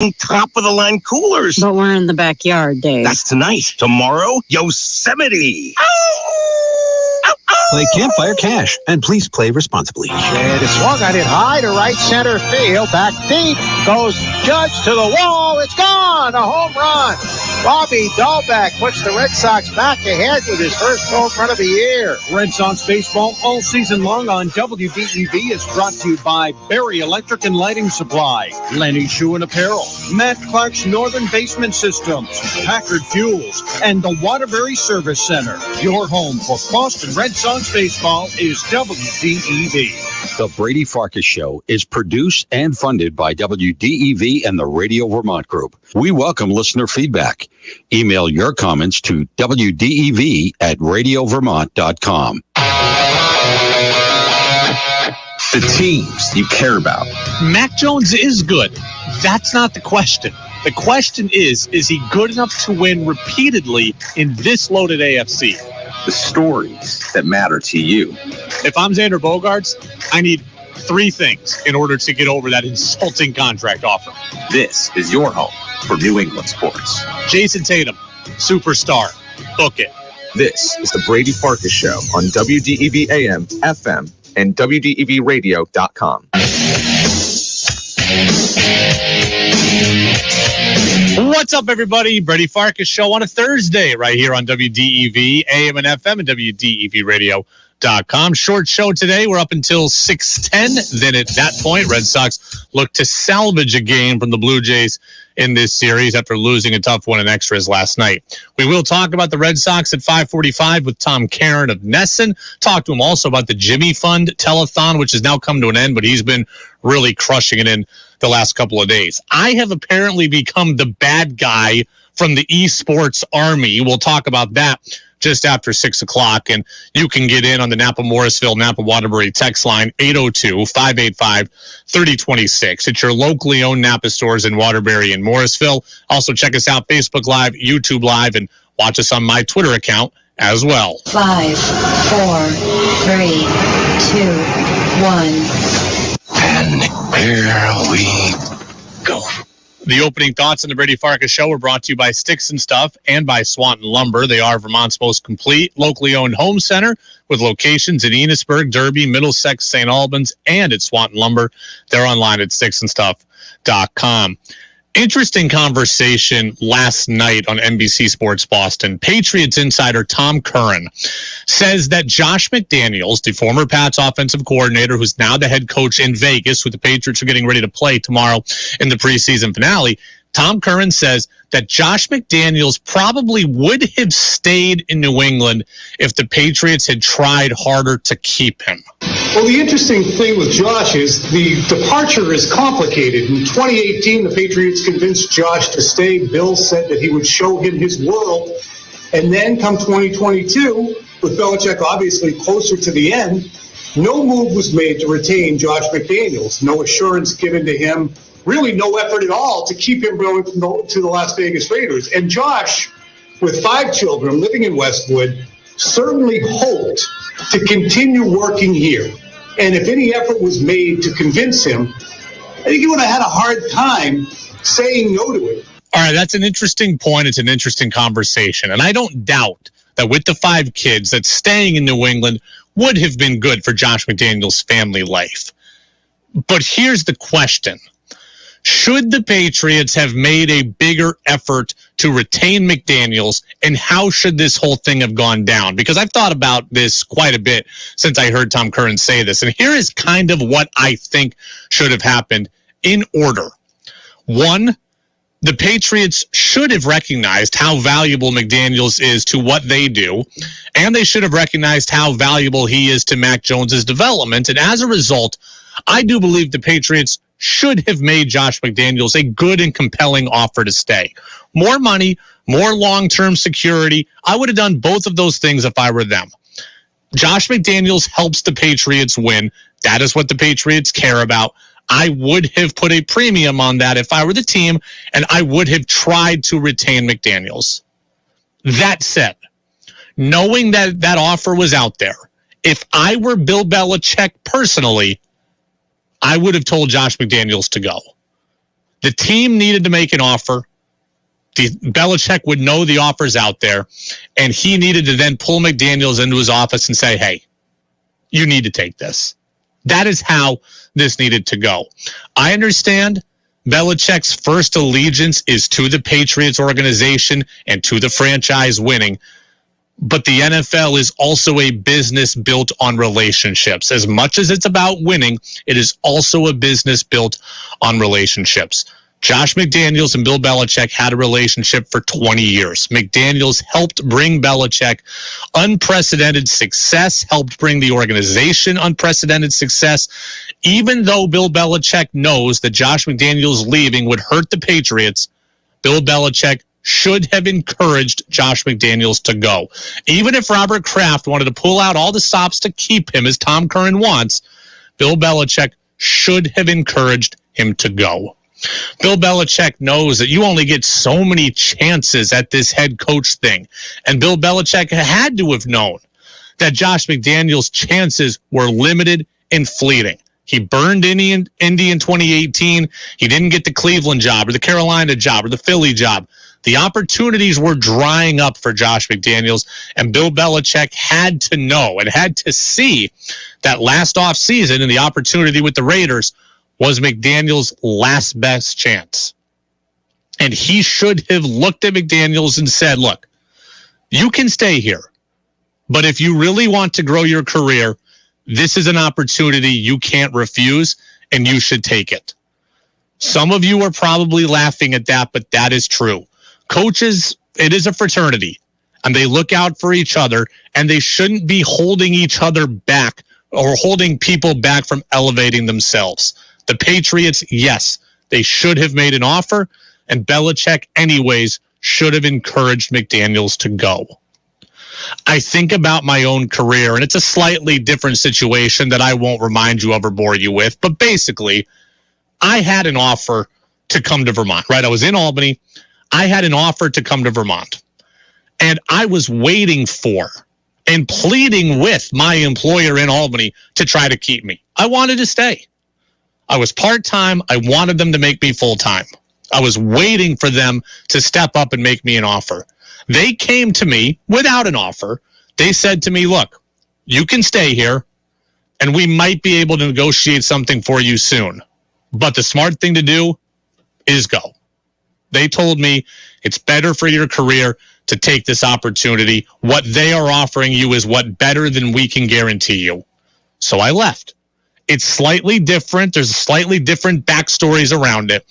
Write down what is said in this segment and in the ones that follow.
top-of-the-line coolers. But we're in the backyard, Dave. That's tonight. Tomorrow, Yosemite. Play Campfire Cash, and please play responsibly. And it's swung on it high to right center field. Back deep goes Judge to the wall. It's gone. A home run. Bobby Dahlbeck puts the Red Sox back ahead with his first home run of the year. Red Sox baseball all season long on WDEV is brought to you by Berry Electric and Lighting Supply, Lenny Shoe and Apparel, Matt Clark's Northern Basement Systems, Packard Fuels, and the Waterbury Service Center. Your home for Boston Red Sox baseball is WDEV. The Brady Farkas Show is produced and funded by WDEV and the Radio Vermont Group. We welcome listener feedback. Email your comments to WDEV@radiovermont.com. The teams you care about. Mac Jones is good. That's not the question. The question is he good enough to win repeatedly in this loaded AFC? The stories that matter to you. If I'm Xander Bogaerts, I need three things in order to get over that insulting contract offer. This is your home for New England sports. Jason Tatum, superstar. Book it. This is the Brady Farkas Show on WDEV AM, FM, and WDEVradio.com. What's up, everybody? Brady Farkas Show on a Thursday right here on WDEV, AM and FM, and WDEVradio.com. Short show today. We're up until 6:10. Then at that point, Red Sox look to salvage a game from the Blue Jays in this series after losing a tough one in extras last night. We will talk about the Red Sox at 5:45 with Tom Caron of NESN. Talk to him also about the Jimmy Fund telethon, which has now come to an end, but he's been really crushing it in the last couple of days. I have apparently become the bad guy from the esports army. We'll talk about that just after 6 o'clock. And you can get in on the Napa Morrisville, Napa Waterbury text line 802-585-3026. It's your locally owned Napa stores in Waterbury and Morrisville. Also check us out Facebook Live, YouTube Live, and watch us on my Twitter account as well. 5, 4, 3, 2, 1. And here we go. The opening thoughts on the Brady Farkas Show are brought to you by Sticks and Stuff and by Swanton Lumber. They are Vermont's most complete, locally owned home center with locations in Enosburg, Derby, Middlesex, St. Albans, and at Swanton Lumber. They're online at sticksandstuff.com. Interesting conversation last night on NBC Sports Boston. Patriots insider Tom Curran says that Josh McDaniels, the former Pats offensive coordinator, who's now the head coach in Vegas, who the Patriots are getting ready to play tomorrow in the preseason finale, Tom Curran says that Josh McDaniels probably would have stayed in New England if the Patriots had tried harder to keep him. Well, the interesting thing with Josh is the departure is complicated. In 2018, the Patriots convinced Josh to stay. Bill said that he would show him his world. And then come 2022, with Belichick obviously closer to the end, no move was made to retain Josh McDaniels. No assurance given to him. Really no effort at all to keep him going to the Las Vegas Raiders. And Josh, with 5 children living in Westwood, certainly hoped to continue working here. And if any effort was made to convince him, I think he would have had a hard time saying no to it. All right, that's an interesting point. It's an interesting conversation. And I don't doubt that with the 5 kids, that staying in New England would have been good for Josh McDaniels' family life. But here's the question. Should the Patriots have made a bigger effort to retain McDaniels, and how should this whole thing have gone down? Because I've thought about this quite a bit since I heard Tom Curran say this, and here is kind of what I think should have happened in order. 1, the Patriots should have recognized how valuable McDaniels is to what they do, and they should have recognized how valuable he is to Mac Jones's development, and as a result, I do believe the Patriots should have made Josh McDaniels a good and compelling offer to stay. More money, more long-term security. I would have done both of those things if I were them. Josh McDaniels helps the Patriots win. That is what the Patriots care about. I would have put a premium on that if I were the team, and I would have tried to retain McDaniels. That said, knowing that that offer was out there, if I were Bill Belichick personally, I would have told Josh McDaniels to go. The team needed to make an offer. Belichick would know the offer's out there, and he needed to then pull McDaniels into his office and say, hey, you need to take this. That is how this needed to go. I understand Belichick's first allegiance is to the Patriots organization and to the franchise winning, but the NFL is also a business built on relationships. As much as it's about winning, it is also a business built on relationships. Josh McDaniels and Bill Belichick had a relationship for 20 years. McDaniels helped bring Belichick unprecedented success, helped bring the organization unprecedented success. Even though Bill Belichick knows that Josh McDaniels leaving would hurt the Patriots, Bill Belichick should have encouraged Josh McDaniels to go. Even if Robert Kraft wanted to pull out all the stops to keep him, as Tom Curran wants, Bill Belichick should have encouraged him to go. Bill Belichick knows that you only get so many chances at this head coach thing. And Bill Belichick had to have known that Josh McDaniels' chances were limited and fleeting. He burned Indy in 2018. He didn't get the Cleveland job or the Carolina job or the Philly job. The opportunities were drying up for Josh McDaniels, and Bill Belichick had to know and had to see that last offseason and the opportunity with the Raiders was McDaniels' last best chance. And he should have looked at McDaniels and said, look, you can stay here, but if you really want to grow your career, this is an opportunity you can't refuse, and you should take it. Some of you are probably laughing at that, but that is true. Coaches, it is a fraternity, and they look out for each other, and they shouldn't be holding each other back or holding people back from elevating themselves. The Patriots, yes, they should have made an offer, and Belichick, anyways, should have encouraged McDaniels to go. I think about my own career, and it's a slightly different situation that I won't remind you of or bore you with, but basically, I had an offer to come to Vermont, right? I was in Albany. I had an offer to come to Vermont, and I was waiting for and pleading with my employer in Albany to try to keep me. I wanted to stay. I was part-time. I wanted them to make me full-time. I was waiting for them to step up and make me an offer. They came to me without an offer. They said to me, look, you can stay here, and we might be able to negotiate something for you soon. But the smart thing to do is go. They told me it's better for your career to take this opportunity. What they are offering you is what better than we can guarantee you. So I left. It's slightly different. There's slightly different backstories around it.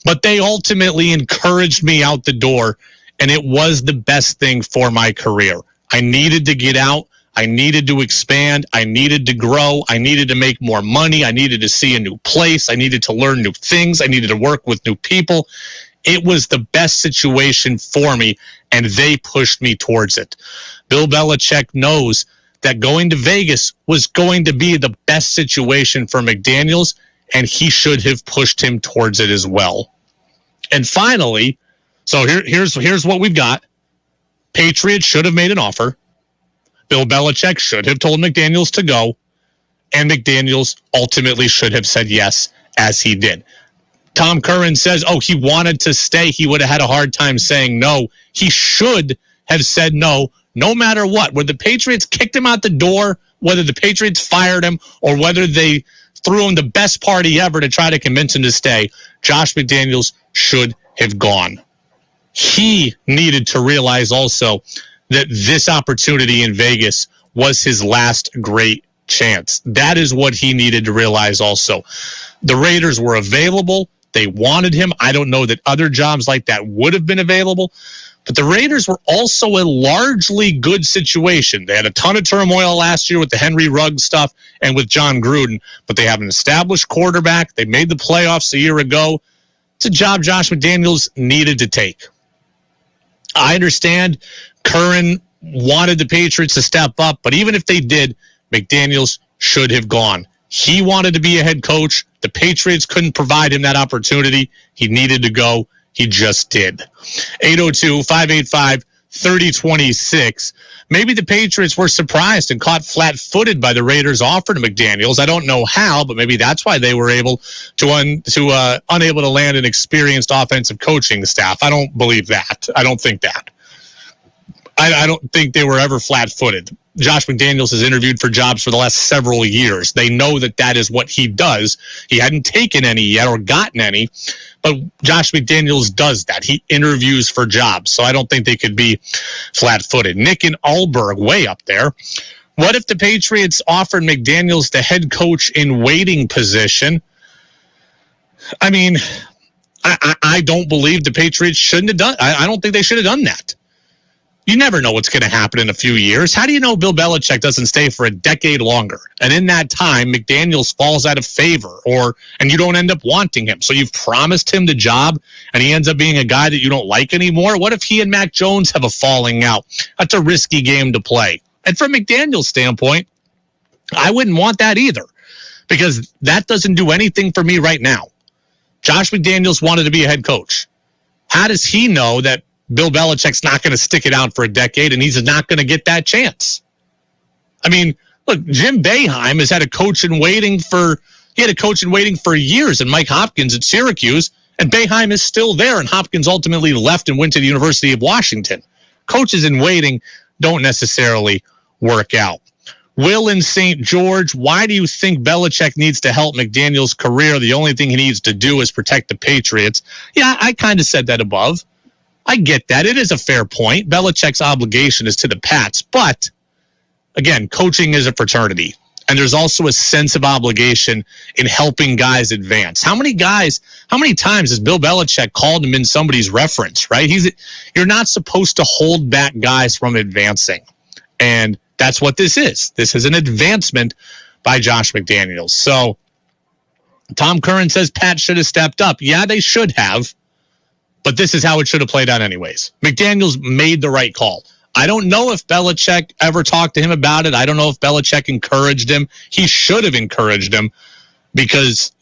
But they ultimately encouraged me out the door, and it was the best thing for my career. I needed to get out. I needed to expand. I needed to grow. I needed to make more money. I needed to see a new place. I needed to learn new things. I needed to work with new people. It was the best situation for me, and they pushed me towards it. Bill Belichick knows that going to Vegas was going to be the best situation for McDaniels, and he should have pushed him towards it as well. And finally, so here's what we've got. Patriots should have made an offer. Bill Belichick should have told McDaniels to go, and McDaniels ultimately should have said yes, as he did. Tom Curran says, he wanted to stay. He would have had a hard time saying no. He should have said no matter what. Whether the Patriots kicked him out the door, whether the Patriots fired him, or whether they threw him the best party ever to try to convince him to stay, Josh McDaniels should have gone. He needed to realize also that this opportunity in Vegas was his last great chance. That is what he needed to realize also. The Raiders were available. They wanted him. I don't know that other jobs like that would have been available. But the Raiders were also a largely good situation. They had a ton of turmoil last year with the Henry Ruggs stuff and with John Gruden, but they have an established quarterback. They made the playoffs a year ago. It's a job Josh McDaniels needed to take. I understand Curran wanted the Patriots to step up, but even if they did, McDaniels should have gone. He wanted to be a head coach. The Patriots couldn't provide him that opportunity. He needed to go. He just did. 802-585 30-26. Maybe the Patriots were surprised and caught flat-footed by the Raiders' offer to McDaniels. I don't know how, but maybe that's why they were able to unable to land an experienced offensive coaching staff. I don't believe that. I don't think that. I don't think they were ever flat-footed. Josh McDaniels has interviewed for jobs for the last several years. They know that is what he does. He hadn't taken any yet or gotten any, but Josh McDaniels does that. He interviews for jobs, so I don't think they could be flat-footed. Nick and Allberg, way up there. What if the Patriots offered McDaniels the head coach in waiting position? I mean, I don't believe the Patriots shouldn't have done. I don't think they should have done that. You never know what's going to happen in a few years. How do you know Bill Belichick doesn't stay for a decade longer? And in that time, McDaniels falls out of favor, and you don't end up wanting him. So you've promised him the job, and he ends up being a guy that you don't like anymore. What if he and Mac Jones have a falling out? That's a risky game to play. And from McDaniels' standpoint, I wouldn't want that either, because that doesn't do anything for me right now. Josh McDaniels wanted to be a head coach. How does he know that Bill Belichick's not going to stick it out for a decade and he's not going to get that chance? I mean, look, Jim Boeheim has had a coach in waiting for years, and Mike Hopkins at Syracuse, and Boeheim is still there, and Hopkins ultimately left and went to the University of Washington. Coaches in waiting don't necessarily work out. Will in St. George, why do you think Belichick needs to help McDaniels' career? The only thing he needs to do is protect the Patriots. Yeah, I kind of said that above. I get that. It is a fair point. Belichick's obligation is to the Pats. But, again, coaching is a fraternity. And there's also a sense of obligation in helping guys advance. How many times has Bill Belichick called him in somebody's reference, right? You're not supposed to hold back guys from advancing. And that's what this is. This is an advancement by Josh McDaniels. So, Tom Curran says Pat should have stepped up. Yeah, they should have. But this is how it should have played out anyways. McDaniels made the right call. I don't know if Belichick ever talked to him about it. I don't know if Belichick encouraged him. He should have encouraged him, because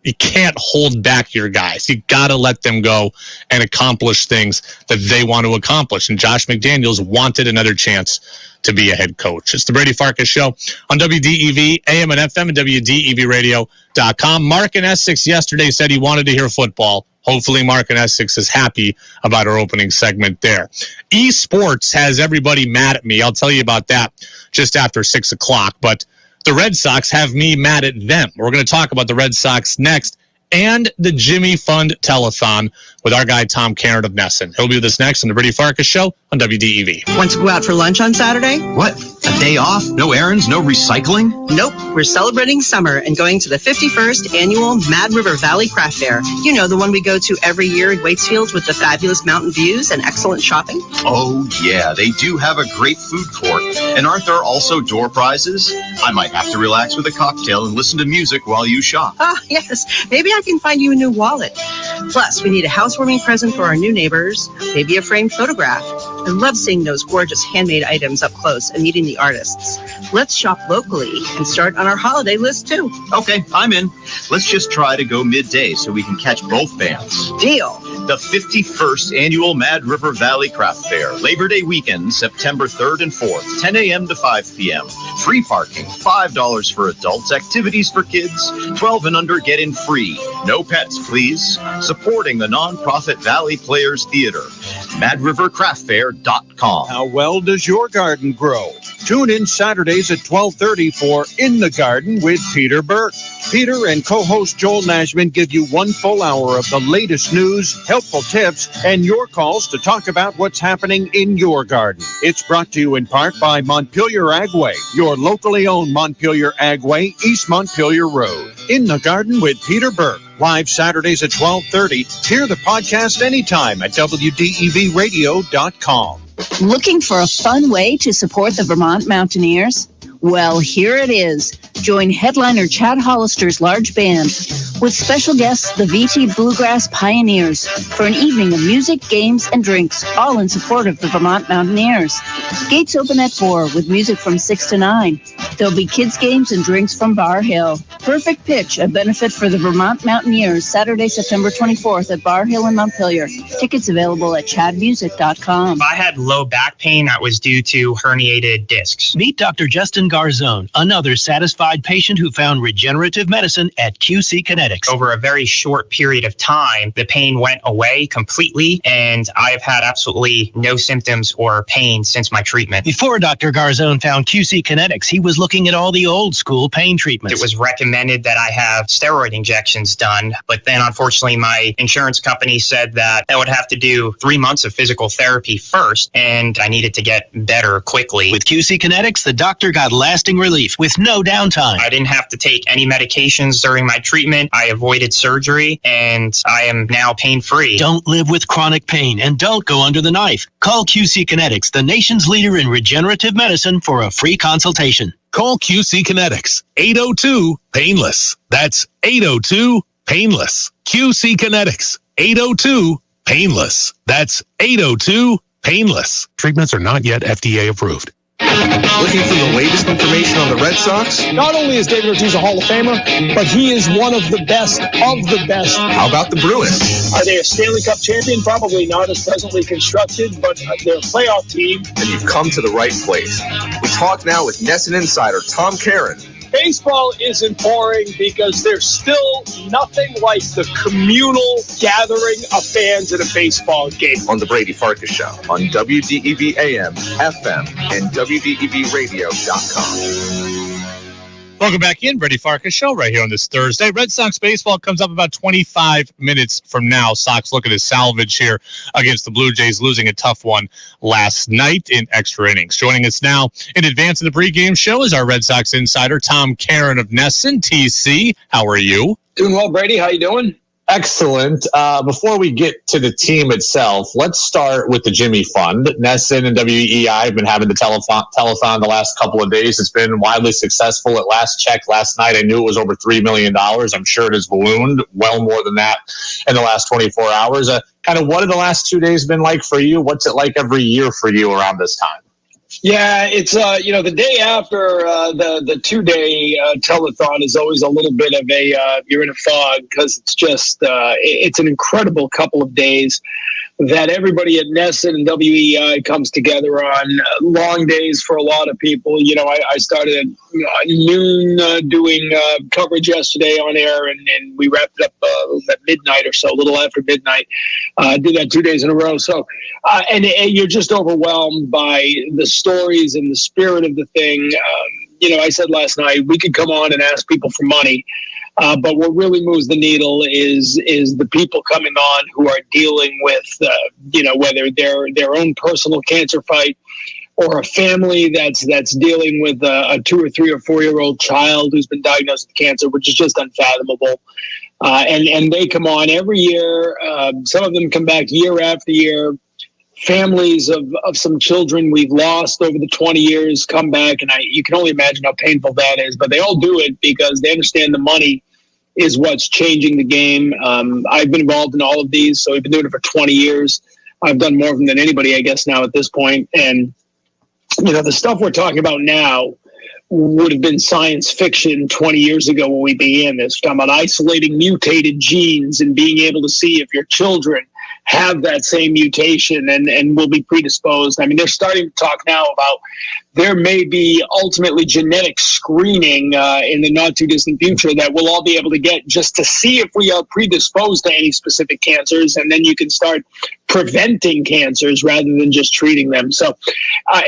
you can't hold back your guys. You got to let them go and accomplish things that they want to accomplish. And Josh McDaniels wanted another chance to be a head coach. It's the Brady Farkas Show on WDEV, AM and FM, and WDEVradio.com. Mark in Essex yesterday said he wanted to hear football. Hopefully Mark in Essex is happy about our opening segment there. Esports has everybody mad at me. I'll tell you about that just after 6 o'clock. But the Red Sox have me mad at them. We're going to talk about the Red Sox next, and the Jimmy Fund Telethon with our guy Tom Caron of NESN. He'll be with us next on the Brady Farkas Show on WDEV. Want to go out for lunch on Saturday? What? A day off? No errands? No recycling? Nope. We're celebrating summer and going to the 51st annual Mad River Valley Craft Fair. You know, the one we go to every year in Waitsfield with the fabulous mountain views and excellent shopping. Oh, yeah. They do have a great food court. And aren't there also door prizes? I might have to relax with a cocktail and listen to music while you shop. Ah, yes. Maybe I can find you a new wallet. Plus, we need a housewarming present for our new neighbors, maybe a framed photograph. I love seeing those gorgeous handmade items up close and meeting the artists. Let's shop locally and start on our holiday list, too. Okay, I'm in. Let's just try to go midday so we can catch both bands. Deal. The 51st Annual Mad River Valley Craft Fair, Labor Day weekend, September 3rd and 4th, 10 a.m. to 5 p.m. Free parking, $5 for adults, activities for kids, 12 and under get in free. No pets, please. Supporting the nonprofit Valley Players Theater. MadRiverCraftFair.com. How well does your garden grow? Tune in Saturdays at 12:30 for In the Garden with Peter Burke. Peter and co-host Joel Nashman give you 1 full hour of the latest news, helpful tips, and your calls to talk about what's happening in your garden. It's brought to you in part by Montpelier Agway, your locally owned Montpelier Agway, East Montpelier Road. In the Garden with Peter Burke. Live Saturdays at 12:30. Hear the podcast anytime at WDEVradio.com. Looking for a fun way to support the Vermont Mountaineers? Well, here it is. Join headliner Chad Hollister's large band, with special guests, the VT Bluegrass Pioneers, for an evening of music, games, and drinks, all in support of the Vermont Mountaineers. Gates open at 4 with music from 6 to 9. There'll be kids' games and drinks from Bar Hill. Perfect Pitch, a benefit for the Vermont Mountaineers, Saturday, September 24th at Bar Hill in Montpelier. Tickets available at chadmusic.com. I had low back pain that was due to herniated discs. Meet Dr. Justin Garzone, another satisfied patient who found regenerative medicine at QC Kinetics. Over a very short period of time, the pain went away completely, and I've had absolutely no symptoms or pain since my treatment. Before Dr. Garzone found QC Kinetics, he was looking at all the old school pain treatments. It was recommended that I have steroid injections done, but then unfortunately my insurance company said that I would have to do 3 months of physical therapy first, and I needed to get better quickly. With QC Kinetics, the doctor got lasting relief with no downtime. I didn't have to take any medications during my treatment. I avoided surgery, and I am now pain-free. Don't live with chronic pain, and don't go under the knife. Call QC Kinetics, the nation's leader in regenerative medicine, for a free consultation. Call QC Kinetics, 802-PAINLESS. That's 802-PAINLESS. QC Kinetics, 802-PAINLESS. That's 802-PAINLESS. Treatments are not yet FDA approved. Looking for the latest information on the Red Sox? Not only is David Ortiz a Hall of Famer, but he is one of the best of the best. How about the Bruins? Are they a Stanley Cup champion? Probably not as presently constructed, but they're a playoff team. And you've come to the right place. We talk now with NESN insider Tom Caron. Baseball isn't boring because there's still nothing like the communal gathering of fans at a baseball game. On the Brady Farkas Show on WDEV AM, FM, and WDEVradio.com. Welcome back in, Brady Farkas Show, right here on this Thursday. Red Sox baseball comes up about 25 minutes from now. Sox looking to salvage here against the Blue Jays, losing a tough one last night in extra innings. Joining us now in advance of the pregame show is our Red Sox insider, Tom Caron of NESN. TC, how are you? Doing well, Brady. How you doing? Excellent. Before we get to the team itself, let's start with the Jimmy Fund. NESN and WEEI have been having the telethon the last couple of days. It's been widely successful. At last check last night, I knew it was over $3 million. I'm sure it has ballooned well more than that in the last 24 hours. Kind of what have the last 2 days been like for you? What's it like every year for you around this time? Yeah, it's the day after the 2-day telethon is always a little bit of a you're in a fog because it's just it's an incredible couple of days that everybody at NESN and WEI comes together on. Long days for a lot of people. I started at noon doing coverage yesterday on air, and we wrapped it up at midnight or so, a little after midnight. Did that 2 days in a row. So, and you're just overwhelmed by the stories and the spirit of the thing. I said last night, we could come on and ask people for money. But what really moves the needle is the people coming on who are dealing with, whether their own personal cancer fight or a family that's dealing with a 2 or 3 or 4 year old child who's been diagnosed with cancer, which is just unfathomable. And they come on every year. Some of them come back year after year. Families of some children we've lost over the 20 years come back, and you can only imagine how painful that is. But they all do it because they understand the money is what's changing the game. I've been involved in all of these, so we've been doing it for 20 years. I've done more of them than anybody, I guess, now at this point. And, the stuff we're talking about now would have been science fiction 20 years ago when we began this. We're talking about isolating mutated genes and being able to see if your children have that same mutation and will be predisposed. I mean, they're starting to talk now about there may be ultimately genetic screening in the not too distant future that we'll all be able to get just to see if we are predisposed to any specific cancers. And then you can start preventing cancers rather than just treating them. So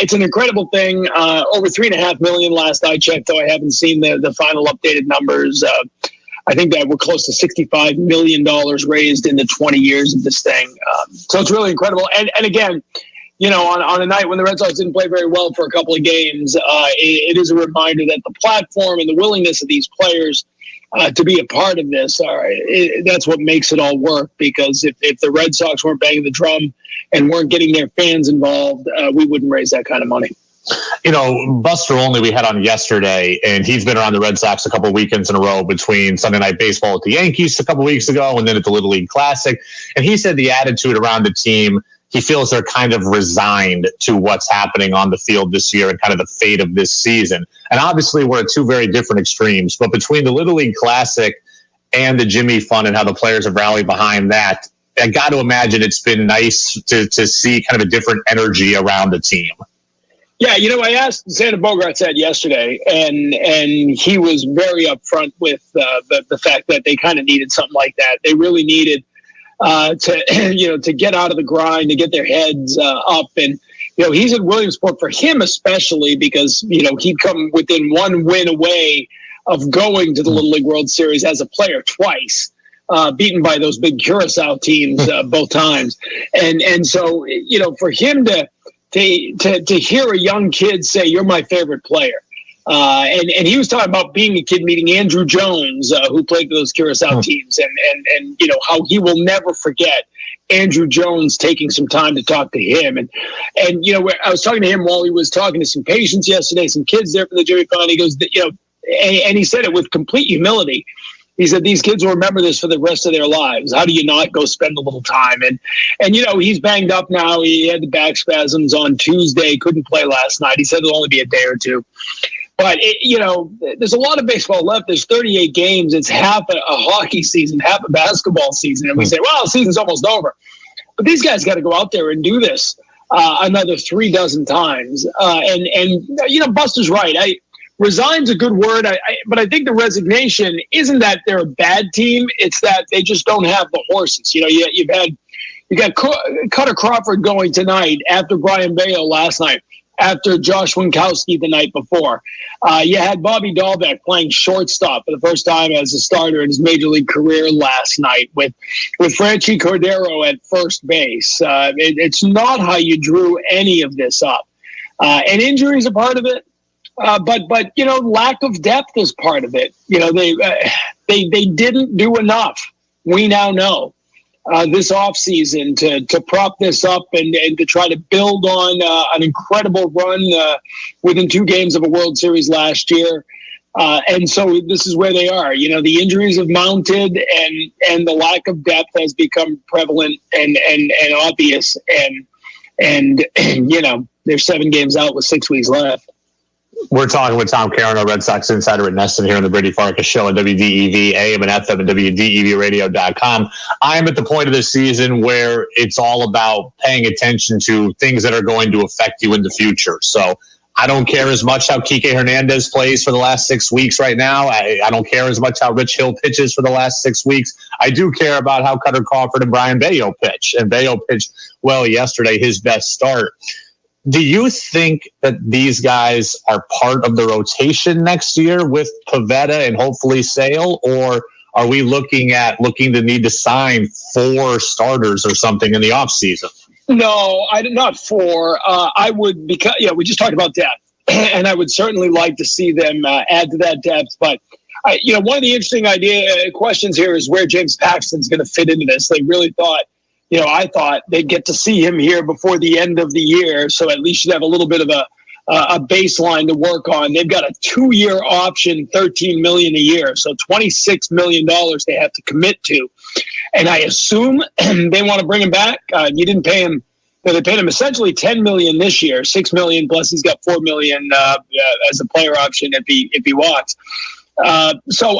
it's an incredible thing. Over 3.5 million last I checked, though I haven't seen the final updated numbers. I think that we're close to $65 million raised in the 20 years of this thing. So it's really incredible. And again, on a night when the Red Sox didn't play very well for a couple of games, it is a reminder that the platform and the willingness of these players to be a part of this, that's what makes it all work. Because if the Red Sox weren't banging the drum and weren't getting their fans involved, we wouldn't raise that kind of money. Buster Olney we had on yesterday, and he's been around the Red Sox a couple of weekends in a row between Sunday Night Baseball at the Yankees a couple of weeks ago and then at the Little League Classic. And he said the attitude around the team, he feels they're kind of resigned to what's happening on the field this year and kind of the fate of this season. And obviously we're at two very different extremes, but between the Little League Classic and the Jimmy Fund and how the players have rallied behind that, I got to imagine it's been nice to see kind of a different energy around the team. Yeah, I asked Xander Bogaerts that yesterday, and he was very upfront with the fact that they kind of needed something like that. They really needed to get out of the grind, to get their heads up. And, he's in Williamsport, for him especially, because, he'd come within one win away of going to the Little League World Series as a player twice, beaten by those big Curacao teams both times. And so, for him to hear a young kid say, "You're my favorite player." And he was talking about being a kid meeting Andrew Jones, who played for those Curacao teams, and how he will never forget Andrew Jones taking some time to talk to him. And I was talking to him while he was talking to some patients yesterday, some kids there for the Jimmy Fund. He goes, and he said it with complete humility. He said, these kids will remember this for the rest of their lives. How do you not go spend a little time? And he's banged up now. He had the back spasms on Tuesday, couldn't play last night. He said it'll only be a day or two. But, there's a lot of baseball left. There's 38 games. It's half a hockey season, half a basketball season. And we say, well, the season's almost over. But these guys got to go out there and do this another 36 times. And Buster's right. Resign's a good word, but I think the resignation isn't that they're a bad team. It's that they just don't have the horses. You got Cutter Crawford going tonight after Brian Bayo last night, after Josh Winkowski the night before. You had Bobby Dahlbeck playing shortstop for the first time as a starter in his major league career last night with Franchi Cordero at first base. It's not how you drew any of this up. And injuries are part of it. But lack of depth is part of it. They didn't do enough. We now know this offseason to prop this up and to try to build on an incredible run within 2 games of a World Series last year. And so this is where they are. The injuries have mounted and the lack of depth has become prevalent and obvious. And they're 7 games out with 6 weeks left. We're talking with Tom Caron, Red Sox insider at NESN, here on the Brady Farkas Show on WDEV, AM and FM, and WDEVradio.com. I am at the point of the season where it's all about paying attention to things that are going to affect you in the future. So I don't care as much how Kike Hernandez plays for the last 6 weeks right now. I don't care as much how Rich Hill pitches for the last 6 weeks. I do care about how Cutter Crawford and Brian Bayo pitch. And Bayo pitched well yesterday, his best start. Do you think that these guys are part of the rotation next year with Pivetta and hopefully Sale, or are we looking to need to sign 4 starters or something in the offseason? No, not 4. I would, because we just talked about depth, and I would certainly like to see them add to that depth. But one of the interesting questions here is where James Paxton's going to fit into this. They really thought. I thought they'd get to see him here before the end of the year, so at least you'd have a little bit of a baseline to work on. They've got a 2-year option, $13 million a year, so $26 million they have to commit to. And I assume they want to bring him back. You didn't pay him. They paid him essentially $10 million this year, $6 million plus he's got $4 million as a player option if he walks. So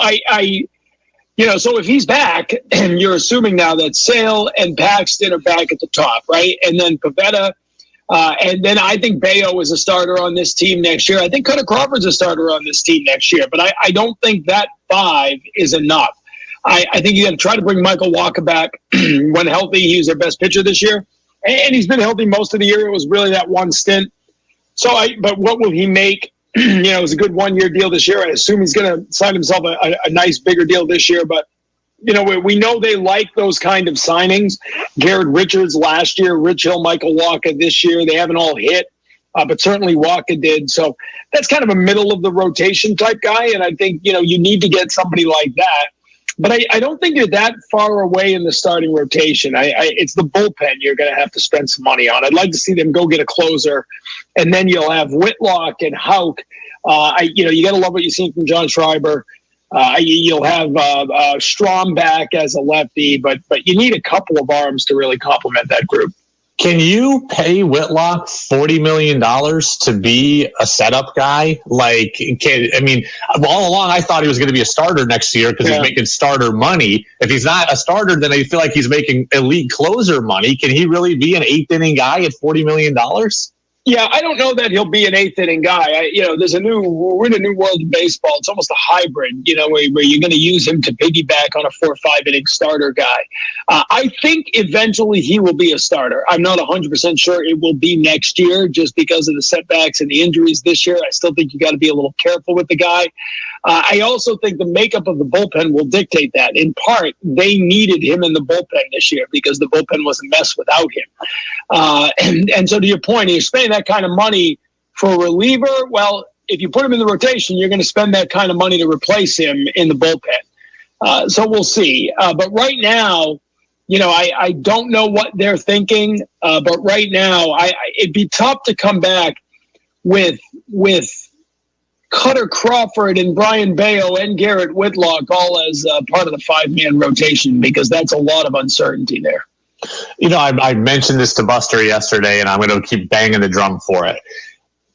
if he's back, and you're assuming now that Sale and Paxton are back at the top, right? And then Pivetta, and then I think Bayo is a starter on this team next year. I think Cutter Crawford's a starter on this team next year, but I don't think that 5 is enough. I think you got to try to bring Michael Walker back when healthy. He was their best pitcher this year, and he's been healthy most of the year. It was really that one stint. But what will he make? It was a good 1-year deal this year. I assume he's going to sign himself a nice bigger deal this year. But, we know they like those kind of signings. Garrett Richards last year, Rich Hill, Michael Walker this year. They haven't all hit, but certainly Walker did. So that's kind of a middle of the rotation type guy. And I think, you need to get somebody like that. But I don't think you're that far away in the starting rotation. It's the bullpen you're going to have to spend some money on. I'd like to see them go get a closer, and then you'll have Whitlock and Houck. You got to love what you've seen from John Schreiber. You'll have Strom back as a lefty, but you need a couple of arms to really complement that group. Can you pay Whitlock $40 million to be a setup guy? All along I thought he was going to be a starter next year because he's making starter money. If he's not a starter, then I feel like he's making elite closer money. Can he really be an 8th inning guy at $40 million? Yeah, I don't know that he'll be an 8th inning guy. We're in a new world of baseball. It's almost a hybrid, where you're going to use him to piggyback on a 4 or 5 inning starter guy. I think eventually he will be a starter. I'm not 100% sure it will be next year just because of the setbacks and the injuries this year. I still think you got to be a little careful with the guy. I also think the makeup of the bullpen will dictate that. In part, they needed him in the bullpen this year because the bullpen was a mess without him. And so to your point, you're spending that kind of money for a reliever. Well, if you put him in the rotation, you're going to spend that kind of money to replace him in the bullpen. So we'll see. But right now, I don't know what they're thinking. But right now, it'd be tough to come back with Cutter Crawford and Brian Bayo and Garrett Whitlock all as part of the 5-man rotation because that's a lot of uncertainty there. I mentioned this to Buster yesterday, and I'm going to keep banging the drum for it.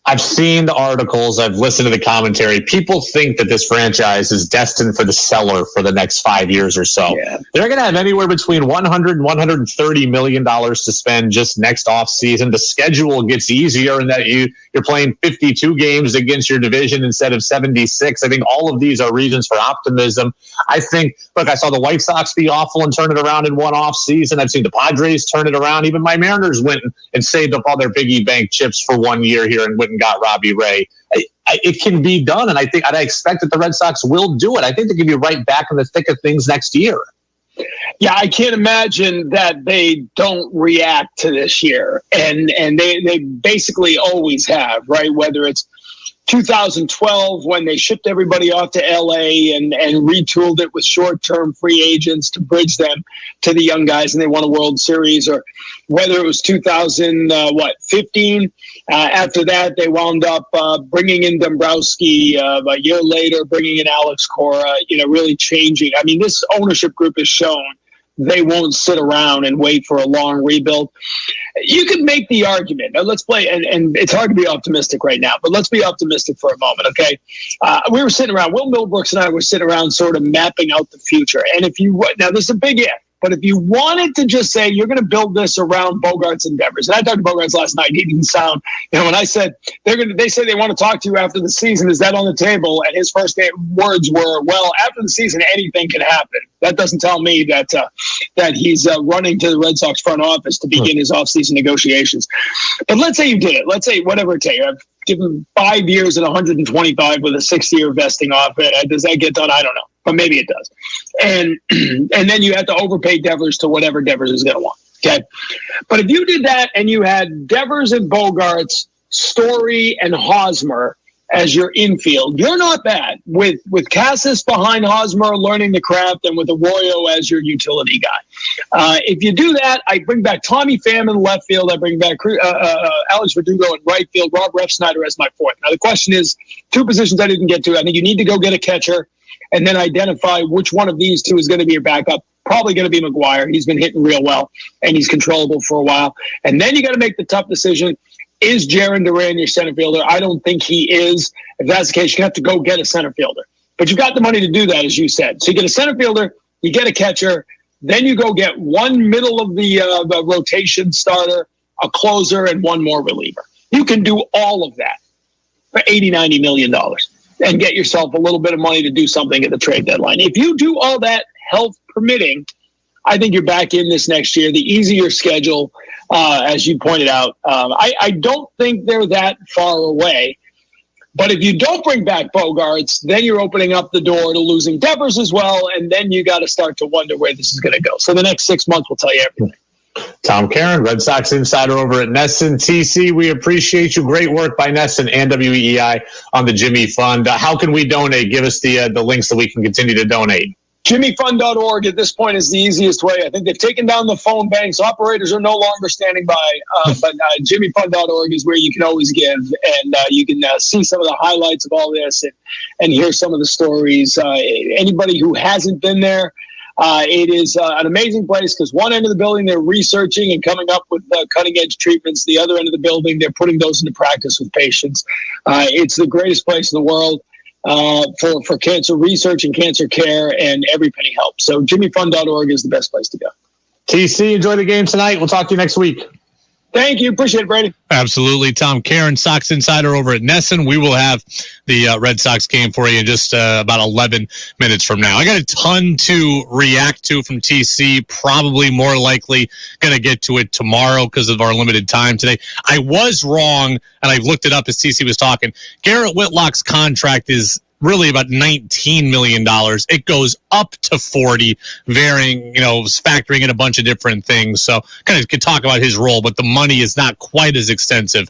I've seen the articles. I've listened to the commentary. People think that this franchise is destined for the cellar for the next 5 years or so. Yeah. They're going to have anywhere between $100 and $130 million to spend just next offseason. The schedule gets easier in that you're playing 52 games against your division instead of 76. I think all of these are reasons for optimism. I saw the White Sox be awful and turn it around in one offseason. I've seen the Padres turn it around. Even my Mariners went and saved up all their piggy bank chips for 1 year here and went and got Robbie Ray. It can be done, and I expect that the Red Sox will do it. I think they can be right back in the thick of things next year. Yeah, I can't imagine that they don't react to this year, and they basically always have, right? Whether it's 2012 when they shipped everybody off to LA and retooled it with short-term free agents to bridge them to the young guys and they won a World Series, or whether it was 2015. After that, they wound up bringing in Dombrowski a year later, bringing in Alex Cora, really changing. I mean, this ownership group has shown they won't sit around and wait for a long rebuild. You could make the argument. Now let's play, and it's hard to be optimistic right now, but let's be optimistic for a moment, okay? We were sitting around, Will Millbrooks and I were sitting around sort of mapping out the future. And now this is a big if, but if you wanted to just say you're going to build this around Bogart's endeavors, and I talked to Bogart's last night, he didn't sound, when I said they say they want to talk to you after the season, is that on the table? And his first words were, well, after the season, anything can happen. That doesn't tell me that he's running to the Red Sox front office to begin his offseason negotiations. But let's say you did it. Let's say whatever it takes. I've given 5 years and 125 with a 6-year vesting off it. Does that get done? I don't know. But maybe it does. And then you have to overpay Devers to whatever Devers is going to want. Okay. But if you did that and you had Devers and Bogarts, Story and Hosmer as your infield, you're not bad. With Cassis behind Hosmer learning the craft and with Arroyo as your utility guy. If you do that, I bring back Tommy Pham in left field. I bring back Alex Verdugo in right field, Rob Refsnyder as my fourth. Now the question is, 2 positions I didn't get to. I think you need to go get a catcher and then identify which one of these 2 is going to be your backup. Probably going to be McGuire. He's been hitting real well, and he's controllable for a while. And then you got to make the tough decision. Is Jarren Duran your center fielder? I don't think he is. If that's the case, you have to go get a center fielder. But you've got the money to do that, as you said. So you get a center fielder, you get a catcher, then you go get one middle of the rotation starter, a closer, and one more reliever. You can do all of that for $80, $90 million and get yourself a little bit of money to do something at the trade deadline. If you do all that, health permitting, I think you're back in this next year. The easier schedule, as you pointed out, I don't think they're that far away. But if you don't bring back Bogarts, then you're opening up the door to losing Devers as well, and then you got to start to wonder where this is going to go. So the next 6 months will tell you everything. Tom Caron, Red Sox insider over at NESN. TC, we appreciate you. Great work by NESN and WEEI on the Jimmy Fund. How can we donate? Give us the links so we can continue to donate. JimmyFund.org at this point is the easiest way. I think they've taken down the phone banks. Operators are no longer standing by, but JimmyFund.org is where you can always give, and you can see some of the highlights of all this and hear some of the stories. Anybody who hasn't been there, it is an amazing place because one end of the building, they're researching and coming up with cutting-edge treatments. The other end of the building, they're putting those into practice with patients. It's the greatest place in the world for cancer research and cancer care, and every penny helps. So JimmyFund.org is the best place to go. TC, enjoy the game tonight. We'll talk to you next week. Thank you. Appreciate it, Brady. Absolutely. Tom Caron, Sox Insider over at NESN. We will have the Red Sox game for you in just about 11 minutes from now. I got a ton to react to from TC. Probably more likely going to get to it tomorrow because of our limited time today. I was wrong, and I looked it up as TC was talking. Garrett Whitlock's contract is really about $19 million. It goes up to 40, varying, factoring in a bunch of different things. So kind of could talk about his role, but the money is not quite as extensive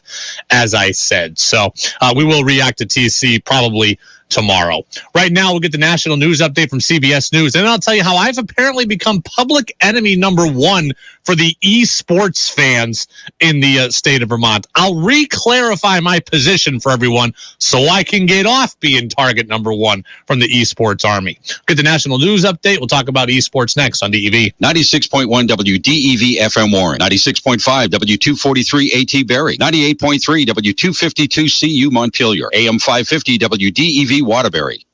as I said. So we will react to TC probably tomorrow. Right now, we'll get the national news update from CBS News, and I'll tell you how I've apparently become public enemy number one for the esports fans in the state of Vermont. I'll re-clarify my position for everyone so I can get off being target number one from the esports army. Get the national news update. We'll talk about esports next on DEV. 96.1 WDEV FM Warren, 96.5 W243 AT Barrie, 98.3 W252 CU Montpelier, AM 550 WDEV Waterbury.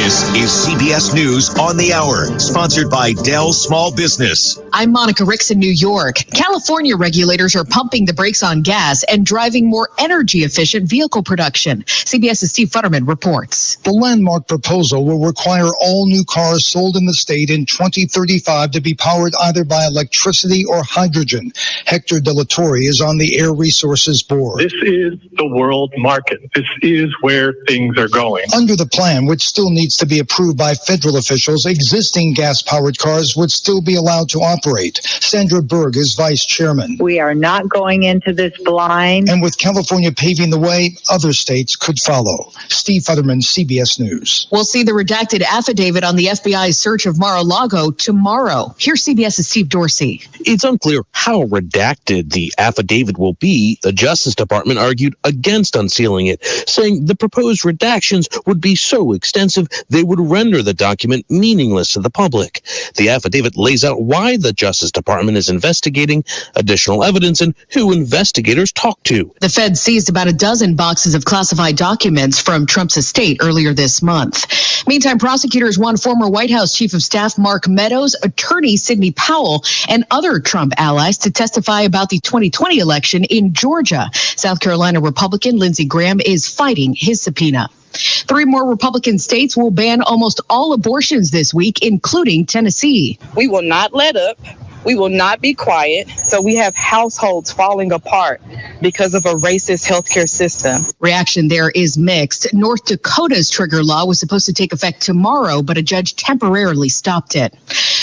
This is CBS News on the Hour, sponsored by Dell Small Business. I'm Monica Ricks in New York. California regulators are pumping the brakes on gas and driving more energy-efficient vehicle production. CBS's Steve Futterman reports. The landmark proposal will require all new cars sold in the state in 2035 to be powered either by electricity or hydrogen. Hector De La Torre is on the Air Resources Board. This is the world market. This is where things are going. Under the plan, which still needs to be approved by federal officials, existing gas-powered cars would still be allowed to operate. Sandra Berg is vice chairman. We are not going into this blind. And with California paving the way, other states could follow. Steve Futterman, CBS News. We'll see the redacted affidavit on the FBI's search of Mar-a-Lago tomorrow. Here's CBS's Steve Dorsey. It's unclear how redacted the affidavit will be. The Justice Department argued against unsealing it, saying the proposed redactions would be so extensive they would render the document meaningless to the public. The affidavit lays out why the Justice Department is investigating, additional evidence, and who investigators talk to. The Fed seized about a dozen boxes of classified documents from Trump's estate earlier this month. Meantime, prosecutors want former White House Chief of Staff Mark Meadows, attorney Sidney Powell, and other Trump allies to testify about the 2020 election in Georgia. South Carolina Republican Lindsey Graham is fighting his subpoena. 3 more Republican states will ban almost all abortions this week, including Tennessee. We will not let up. We will not be quiet. So we have households falling apart because of a racist healthcare system. Reaction there is mixed. North Dakota's trigger law was supposed to take effect tomorrow, but a judge temporarily stopped it.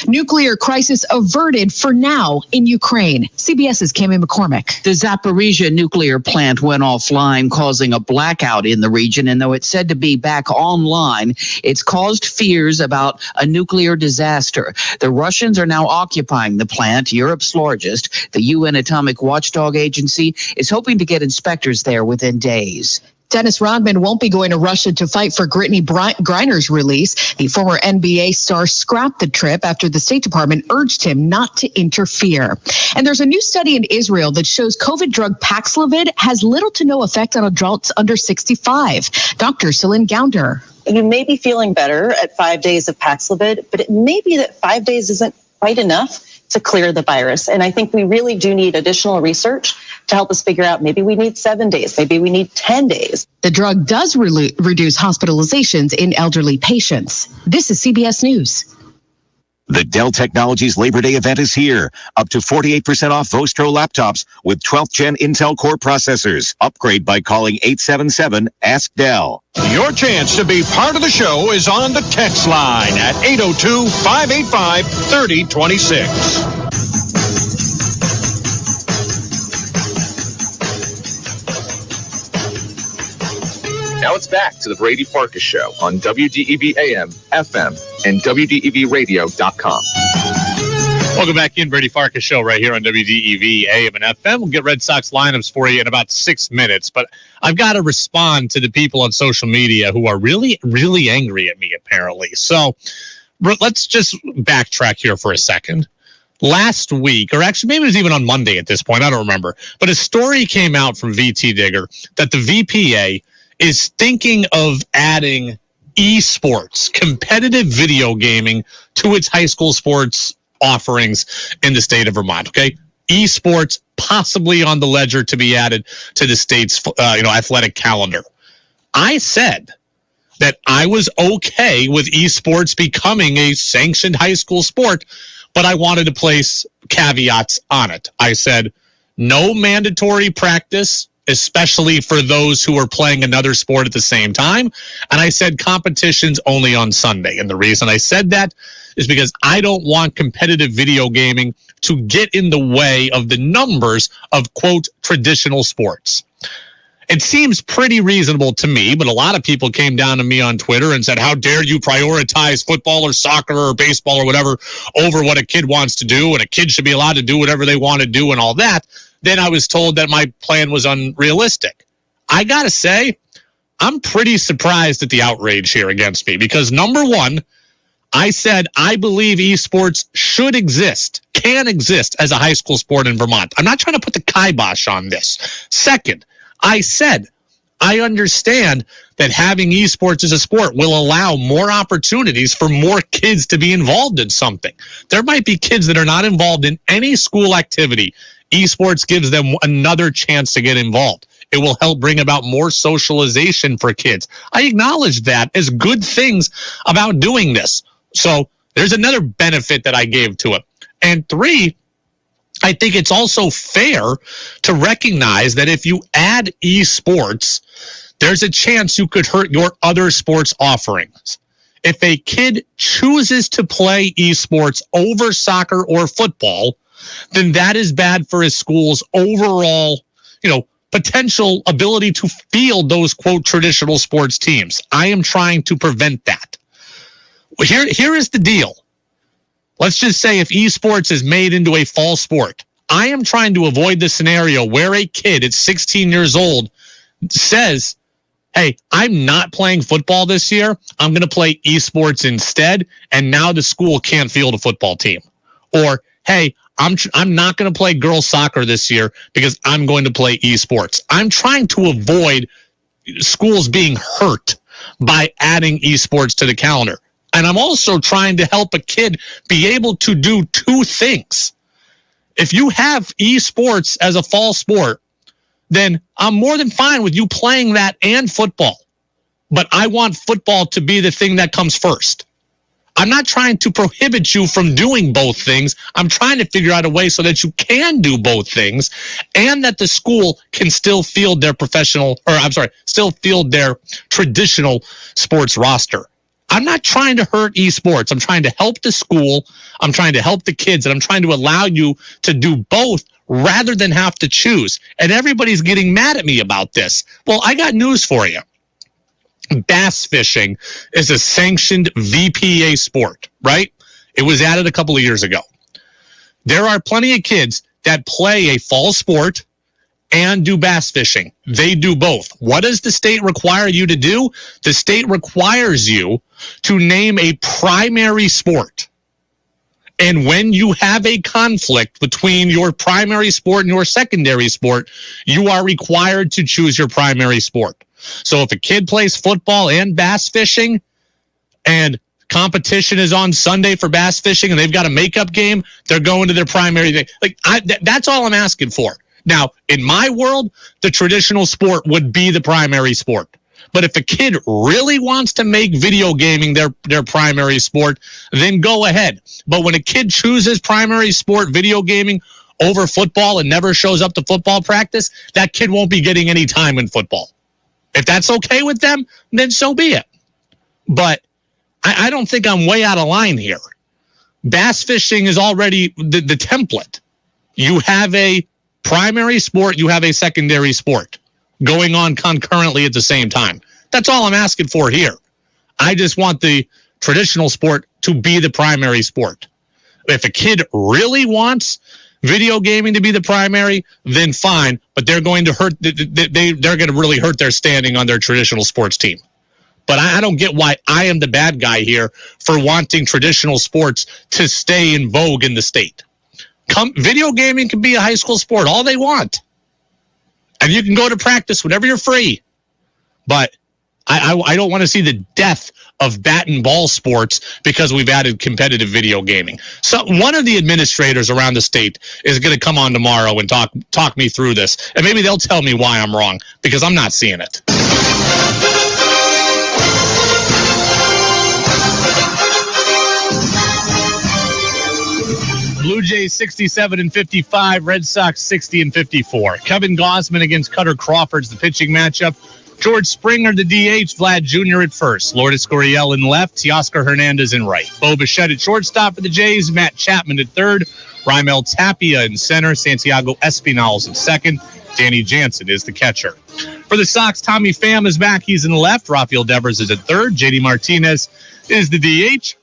Nuclear crisis averted for now in Ukraine. CBS's Cami McCormick. The Zaporizhia nuclear plant went offline, causing a blackout in the region. And though it's said to be back online, it's caused fears about a nuclear disaster. The Russians are now occupying the plant, Europe's largest. The UN Atomic Watchdog Agency is hoping to get inspectors there within days. Dennis Rodman won't be going to Russia to fight for Brittany Griner's release. The former NBA star scrapped the trip after the State Department urged him not to interfere. And there's a new study in Israel that shows COVID drug Paxlovid has little to no effect on adults under 65. Dr. Celine Gounder. You may be feeling better at 5 days of Paxlovid, but it may be that 5 days isn't quite enough to clear the virus. And I think we really do need additional research to help us figure out maybe we need 7 days, maybe we need 10 days. The drug does reduce hospitalizations in elderly patients. This is CBS News. The Dell Technologies Labor Day event is here. Up to 48% off Vostro laptops with 12th Gen Intel Core processors. Upgrade by calling 877-ASK-DELL. Your chance to be part of the show is on the text line at 802-585-3026. Now it's back to the Brady Farkas Show on WDEV AM, FM, and WDEVradio.com. Welcome back in, Brady Farkas Show right here on WDEV AM and FM. We'll get Red Sox lineups for you in about 6 minutes, but I've got to respond to the people on social media who are really, really angry at me, apparently. So let's just backtrack here for a second. Last week, or actually maybe it was even on Monday at this point, I don't remember, but a story came out from VT Digger that the VPA is thinking of adding esports, competitive video gaming, to its high school sports offerings in the state of Vermont. Okay, esports possibly on the ledger to be added to the state's athletic calendar. I said that I was okay with esports becoming a sanctioned high school sport, but I wanted to place caveats on it. I said no mandatory practice, especially for those who are playing another sport at the same time. And I said competitions only on Sunday. And the reason I said that is because I don't want competitive video gaming to get in the way of the numbers of, quote, traditional sports. It seems pretty reasonable to me, but a lot of people came down to me on Twitter and said, how dare you prioritize football or soccer or baseball or whatever over what a kid wants to do, and a kid should be allowed to do whatever they want to do and all that. Then I was told that my plan was unrealistic. I got to say, I'm pretty surprised at the outrage here against me because, number one, I said I believe esports should exist, can exist as a high school sport in Vermont. I'm not trying to put the kibosh on this. Second, I said I understand that having esports as a sport will allow more opportunities for more kids to be involved in something. There might be kids that are not involved in any school activity. Esports gives them another chance to get involved. It will help bring about more socialization for kids. I acknowledge that as good things about doing this. So there's another benefit that I gave to it. And three, I think it's also fair to recognize that if you add esports, there's a chance you could hurt your other sports offerings. If a kid chooses to play esports over soccer or football, then that is bad for his school's overall, potential ability to field those, quote, traditional sports teams. I am trying to prevent that. Here is the deal. Let's just say if esports is made into a fall sport, I am trying to avoid the scenario where a kid at 16 years old says, hey, I'm not playing football this year. I'm going to play esports instead. And now the school can't field a football team. Or, hey, I'm not going to play girls soccer this year because I'm going to play esports. I'm trying to avoid schools being hurt by adding esports to the calendar. And I'm also trying to help a kid be able to do two things. If you have esports as a fall sport, then I'm more than fine with you playing that and football. But I want football to be the thing that comes first. I'm not trying to prohibit you from doing both things. I'm trying to figure out a way so that you can do both things and that the school can still field their still field their traditional sports roster. I'm not trying to hurt esports. I'm trying to help the school. I'm trying to help the kids, and I'm trying to allow you to do both rather than have to choose. And everybody's getting mad at me about this. Well, I got news for you. Bass fishing is a sanctioned VPA sport, right? It was added a couple of years ago. There are plenty of kids that play a fall sport and do bass fishing. They do both. What does the state require you to do? The state requires you to name a primary sport. And when you have a conflict between your primary sport and your secondary sport, you are required to choose your primary sport. So if a kid plays football and bass fishing and competition is on Sunday for bass fishing and they've got a makeup game, they're going to their primary thing. That's all I'm asking for. Now, in my world, the traditional sport would be the primary sport. But if a kid really wants to make video gaming their primary sport, then go ahead. But when a kid chooses primary sport video gaming over football and never shows up to football practice, that kid won't be getting any time in football. If that's okay with them, then so be it. But I don't think I'm way out of line here. Bass fishing is already the template. You have a primary sport, you have a secondary sport going on concurrently at the same time. That's all I'm asking for here. I just want the traditional sport to be the primary sport. If a kid really wants video gaming to be the primary, then fine, but they're going to hurt. They're going to really hurt their standing on their traditional sports team. But I don't get why I am the bad guy here for wanting traditional sports to stay in vogue in the state. Video gaming can be a high school sport all they want, and you can go to practice whenever you're free. But I don't want to see the death of bat and ball sports because we've added competitive video gaming. So one of the administrators around the state is going to come on tomorrow and talk me through this. And maybe they'll tell me why I'm wrong, because I'm not seeing it. Blue Jays 67-55, Red Sox 60-54. Kevin Gausman against Cutter Crawford's the pitching matchup. George Springer, the DH, Vlad Jr. at first. Lourdes Gurriel in left, Teoscar Hernandez in right. Bo Bichette at shortstop for the Jays, Matt Chapman at third, Raimel Tapia in center, Santiago Espinal in second, Danny Jansen is the catcher. For the Sox, Tommy Pham is back, he's in the left, Rafael Devers is at third, JD Martinez is the DH,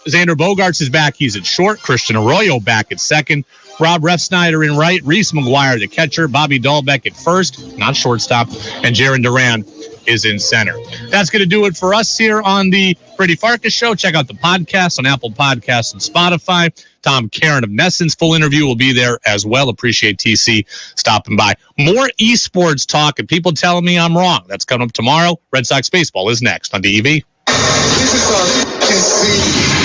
Xander Bogaerts is back, he's at short, Christian Arroyo back at second, Rob Refsnyder in right, Reese McGuire the catcher, Bobby Dahlbeck at first, not shortstop, and Jaron Duran is in center. That's going to do it for us here on the Brady Farkas Show. Check out the podcast on Apple Podcasts and Spotify. Tom Caron of NESN's full interview will be there as well. Appreciate TC stopping by. More esports talk and people telling me I'm wrong. That's coming up tomorrow. Red Sox baseball is next on DEV. This is TC.